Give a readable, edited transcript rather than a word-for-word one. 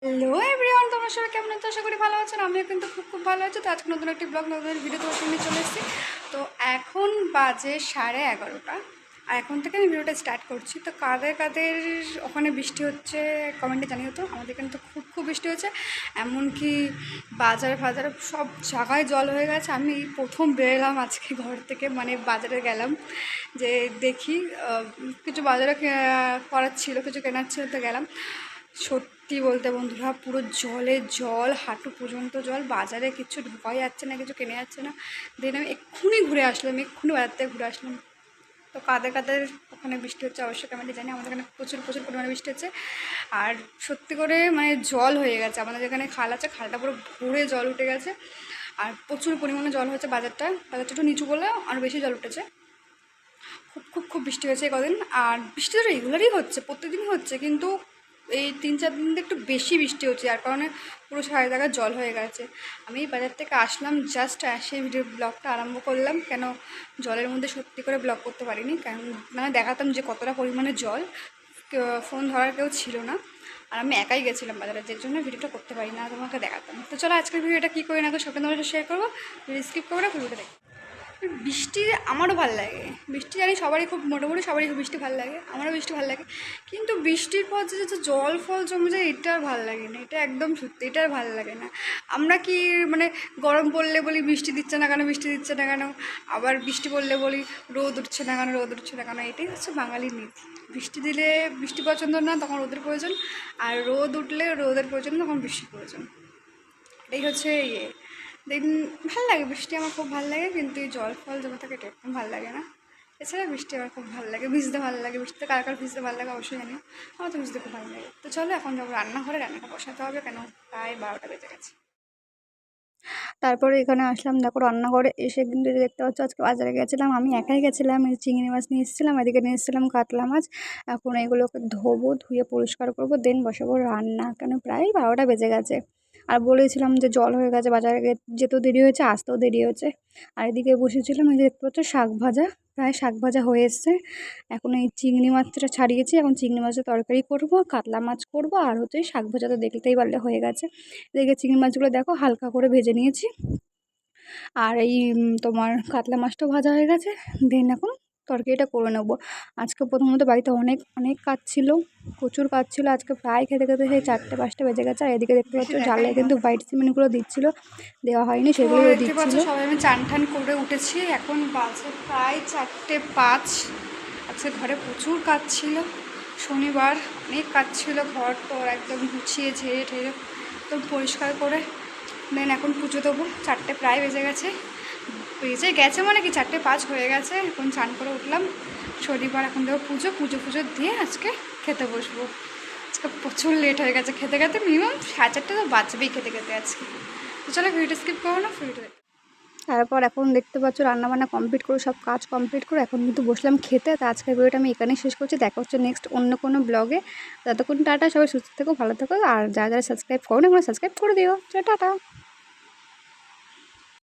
Hello everyone, তোমরা সবাই কেমন আছো? আশা করি ভালো আছেন। আমিও কিন্তু খুব ভালো আছি। তো আজকে নতুন একটি ব্লগ, নতুন ভিডিও তোমার সঙ্গে চলে এসেছি। তো এখন বাজে 11:30, আর এখন থেকে আমি ভিডিওটা স্টার্ট করছি। তো কাদের ওখানে বৃষ্টি হচ্ছে কমেন্টে জানিও তো। আমাদের এখানে তো খুব বৃষ্টি হচ্ছে, এমনকি বাজারে সব জায়গায় জল হয়ে গেছে। আমি প্রথম বেরোলাম আজকে ঘর থেকে, মানে বাজারে গেলাম যে দেখি কিছু বাজারে করার ছিল, কিছু কেনার ছিল, তো গেলাম। সত্যি বলতে বন্ধুরা, পুরো জল, হাঁটু পর্যন্ত জল। বাজারে কিছু ঢোকাই যাচ্ছে না, কিছু কেনে যাচ্ছে না। দেন আমি এক্ষুনি বাজার থেকে ঘুরে আসলাম। তো কাদের ওখানে বৃষ্টি হচ্ছে অবশ্যই কমেন্টে জানি। আমাদের এখানে প্রচুর পরিমাণে বৃষ্টি হচ্ছে, আর সত্যি করে মানে জল হয়ে গেছে। আমাদের যেখানে খাল আছে, খালটা পুরো ভরে জল উঠে গেছে, আর প্রচুর পরিমাণে জল হয়েছে। বাজারটা একটু নিচু বলে আরও বেশি জল উঠেছে। খুব বৃষ্টি হয়েছে কদিন, আর বৃষ্টি তো রেগুলারই হচ্ছে, প্রত্যেকদিনই হচ্ছে, কিন্তু এই 3-4 দিন একটু বেশি বৃষ্টি হচ্ছে, যার কারণে পুরো সারা জায়গায় জল হয়ে গেছে। আমি বাজার থেকে আসলাম, জাস্ট এসে ভিডিও ব্লগটা আরম্ভ করলাম। কেন জলের মধ্যে সত্যি করে ব্লগ করতে পারিনি, কারণ মানে দেখাতাম যে কতটা পরিমাণে জল। ফোন ধরার কেউ ছিল না, আর আমি একাই গেছিলাম বাজারে, যে জন্য ভিডিওটা করতে পারি না, তোমাকে দেখাতাম। তো চলো আজকের ভিডিওটা কী করি না করে সবটা তোমার সাথে শেয়ার করবো। স্কিপ করবো না, ভিডিওটা দেখো। বৃষ্টি আমারও ভালো লাগে, বৃষ্টি জানি সবারই খুব, মোটামুটি সবারই খুব বৃষ্টি ভালো লাগে, আমারও বৃষ্টি ভালো লাগে। কিন্তু বৃষ্টির পর যে জল ফল জমে যায়, এটা আর ভালো লাগে না, এটা একদম সত্যি, এটা আর ভালো লাগে না। আমরা কি মানে গরম পড়লে বলি বৃষ্টি দিচ্ছে না কেন, বৃষ্টি দিচ্ছে না কেন, আবার বৃষ্টি পড়লে বলি রোদ উঠছে না কেন, রোদ উঠছে না কেন। এটাই হচ্ছে বাঙালির নীতি। বৃষ্টি দিলে বৃষ্টি পছন্দ না, তখন রোদের প্রয়োজন, আর রোদ উঠলে রোদের প্রয়োজন, তখন বৃষ্টির প্রয়োজন। এটাই হচ্ছে দেখুন, ভালো লাগে বৃষ্টি, আমার খুব ভালো লাগে। কিন্তু এই জল ফল জমে থাকে, এটা একদম ভালো লাগে না। এছাড়া বৃষ্টি আমার খুব ভালো লাগে, ভিজতে ভালো লাগে। বৃষ্টিতে কার ভিজতে ভালো লাগে অবশ্যই জানিও। আমার তো ভিজতে খুব ভালো লাগে। তো চলো এখন যাবো রান্নাঘরে, রান্নাটা বসাতে হবে, কেন প্রায় 12টা বেজে গেছে। তারপরে এখানে আসলাম, দেখো রান্নাঘরে এসে কিন্তু দেখতে পাচ্ছ আজকে বাজারে গেছিলাম, আমি একাই গেছিলাম। চিংড়ি মাছ নিয়ে এসেছিলাম, এদিকে নিয়ে এসেছিলাম কাতলা মাছ। এখন এগুলোকে ধোবো, ধুয়ে পরিষ্কার করবো, দেন বসাবো রান্না, কেন প্রায় 12টা বেজে গেছে। আর বলেছিলাম যে জল হয়ে গেছে, বাজারে যেতেও দেরি হয়েছে, আসতেও দেরি হয়েছে। আর এদিকে বসেছিলাম, এই যে দেখতে পাচ্ছ শাক ভাজা, প্রায় শাক ভাজা হয়ে এসছে। এখন এই চিংড়ি মাছটা ছাড়িয়েছি, এখন চিংড়ি মাছের তরকারি করব, কাতলা মাছ করব, আর হচ্ছে শাক ভাজা তো দেখতেই পারলে হয়ে গেছে। এদিকে চিংড়ি মাছগুলো দেখো হালকা করে ভেজে নিয়েছি, আর এই তোমার কাতলা মাছটাও ভাজা হয়ে গেছে। দেন এখন তরকারিটা করে নেবো। আজকে প্রথমত বাড়িতে অনেক কাজ ছিল, প্রচুর কাজ ছিল আজকে, প্রায় খেতে সেই 4-5টা বেজে গেছে। আর এদিকে দেখতে পাচ্ছ জানলায় কিন্তু হোয়াইট সিমেন্টগুলো দিচ্ছিলো, দেওয়া হয়নি, সেগুলো দিচ্ছিলো। সবাই আমি চান করে উঠেছি, এখন বাজে প্রায় 4:05। আজকে ঘরে প্রচুর কাজ ছিল, শনিবার অনেক কাজ ছিল। ঘর তো একদম গুছিয়ে ঝেড়ে ঠেড়ে একদম পরিষ্কার করে দেন এখন পুজো দেবো। 4টে প্রায় বেজে গেছে, মানে কি 4:05 হয়ে গেছে। এখন চান করে উঠলাম, শনিবার, এখন দেবো পুজো দিয়ে আজকে খেতে বসবো। আজকে প্রচুর লেট হয়ে গেছে খেতে মিনিমাম 4:30 তো বাজবেই খেতে আজকে। তো চলো ভিডিও স্কিপ করো না, ভিডিও। তারপর এখন দেখতে পাচ্ছ রান্নাবান্না কমপ্লিট করে, সব কাজ কমপ্লিট করে এখন কিন্তু বসলাম খেতে। তো আজকের ভিডিওটা আমি এখানেই শেষ করছি, দেখা হচ্ছে নেক্সট অন্য কোনো ব্লগে। ততক্ষণ টাটা, সবাই সুস্থ থেকো, ভালো থেকো, আর যারা সাবস্ক্রাইব করো না, সাবস্ক্রাইব করে দিও। টাটা।